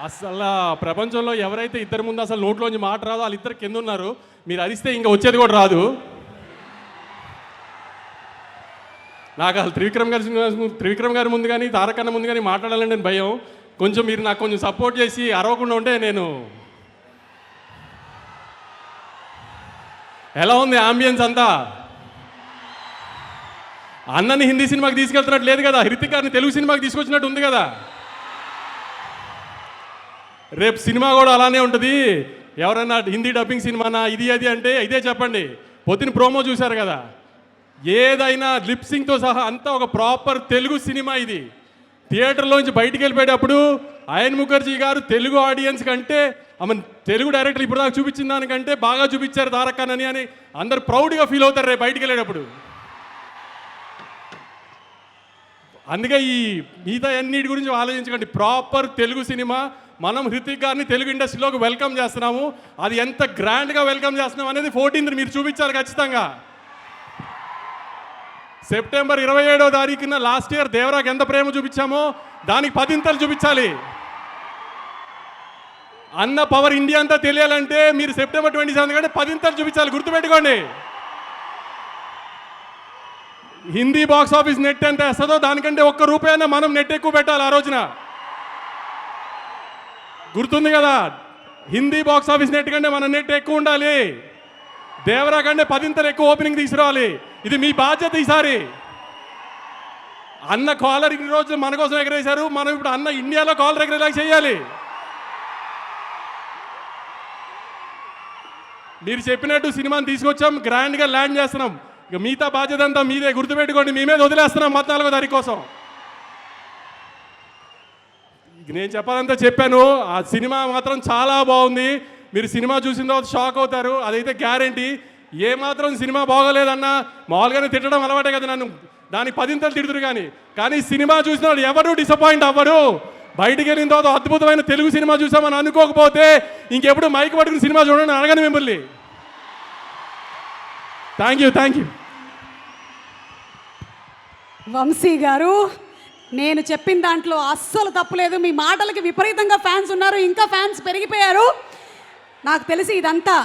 అసలు ప్రపంచంలో ఎవరైతే ఇద్దరి ముందు అసలు నోట్లోంచి మాట రాదో వాళ్ళిద్దరు కింద ఉన్నారు. మీరు అరిస్తే ఇంకా వచ్చేది కూడా రాదు. నాకు అసలు త్రివిక్రమ్ గారి ముందు కానీ తారకన్న ముందు కానీ మాట్లాడాలని నేను భయం. కొంచెం మీరు నాకు కొంచెం సపోర్ట్ చేసి అరవకుండా ఉంటే నేను. ఎలా ఉంది ఆంబియన్స్ అంతా? అన్నని హిందీ సినిమాకి తీసుకెళ్తున్నట్టు లేదు కదా, హృతిక్ గారిని తెలుగు సినిమాకి తీసుకొచ్చినట్టు ఉంది కదా. రేపు సినిమా కూడా అలానే ఉంటుంది. ఎవరైనా హిందీ డబ్బింగ్ సినిమానా ఇది అది అంటే ఇదే చెప్పండి. పొద్దున ప్రోమో చూశారు కదా, ఏదైనా లిప్సింగ్తో సహా అంతా ఒక ప్రాపర్ తెలుగు సినిమా. ఇది థియేటర్లోంచి బయటికి వెళ్ళిపోయేటప్పుడు అయన్ ముఖర్జీ గారు తెలుగు ఆడియన్స్ కంటే ఆమె తెలుగు డైరెక్టర్ ఇప్పుడు దాకా చూపించిన దానికంటే బాగా చూపించారు తారకన్నని అని అందరు ప్రౌడ్గా ఫీల్ అవుతారు రేపు బయటికి వెళ్ళేటప్పుడు. అందుకే ఈ మిగతా అన్నిటి గురించి ఆలోచించకండి. Proper Telugu cinema. మనం హృతిక్ గారిని తెలుగు ఇండస్ట్రీలోకి వెల్కమ్ చేస్తున్నాము. అది ఎంత గ్రాండ్గా వెల్కమ్ చేస్తున్నాం అనేది 14th మీరు చూపించాలి ఖచ్చితంగా. సెప్టెంబర్ 27వ తారీఖున లాస్ట్ ఇయర్ దేవరాకి ఎంత ప్రేమ చూపించామో దానికి 10 చూపించాలి. అన్న పవర్ ఇండియా అంతా తెలియాలంటే మీరు సెప్టెంబర్ 27 కంటే 10 చూపించాలి. గుర్తుపెట్టుకోండి. హిందీ బాక్స్ ఆఫీస్ నెట్ ఎంత వేస్తుందో దానికంటే ₹1 మనం నెట్ ఎక్కువ పెట్టాలి ఆ రోజున. గుర్తుంది కదా, హిందీ బాక్స్ ఆఫీస్ నెట్ కంటే మన నెట్ ఎక్కువ ఉండాలి. దేవరా కంటే 10 ఎక్కువ ఓపెనింగ్ తీసుకురావాలి. ఇది మీ బాధ్యత ఈసారి. అన్న కాలర్ ఇన్ని రోజులు మన కోసం ఎగరేశారు, మనం ఇప్పుడు అన్న ఇండియాలో కాలర్ ఎగరేలా చేయాలి. మీరు చెప్పినట్టు సినిమాని తీసుకొచ్చాం, గ్రాండ్గా ల్యాండ్ చేస్తున్నాం. ఇక మిగతా బాధ్యత అంతా మీదే. గుర్తుపెట్టుకోండి, మీ మీద వదిలేస్తున్నాం 14వ తారీఖు కోసం. నేను చెప్పాలంతా చెప్పాను. ఆ సినిమా మాత్రం చాలా బాగుంది. మీరు సినిమా చూసిన తర్వాత షాక్ అవుతారు, అదైతే గ్యారంటీ. ఏమాత్రం సినిమా బాగోలేదన్నా మామూలుగానే తిట్టడం అలవాటే కదా నన్ను, దానికి 10 తిడుతురు. కానీ సినిమా చూసిన వాళ్ళు ఎవరు డిసప్పాయింట్ అవ్వరు. బయటికి వెళ్ళిన తర్వాత అద్భుతమైన తెలుగు సినిమా చూసామని అనుకోకపోతే ఇంకెప్పుడు మైక్ పట్టుకుని సినిమా చూడండి అడగను మిమ్మల్ని. Thank you. వంశీ గారు, నేను చెప్పిన దాంట్లో అస్సలు తప్పులేదు. మీ మాటలకి విపరీతంగా ఫ్యాన్స్ ఉన్నారు, ఇంకా ఫ్యాన్స్ పెరిగిపోయారు. నాకు తెలిసి ఇదంతా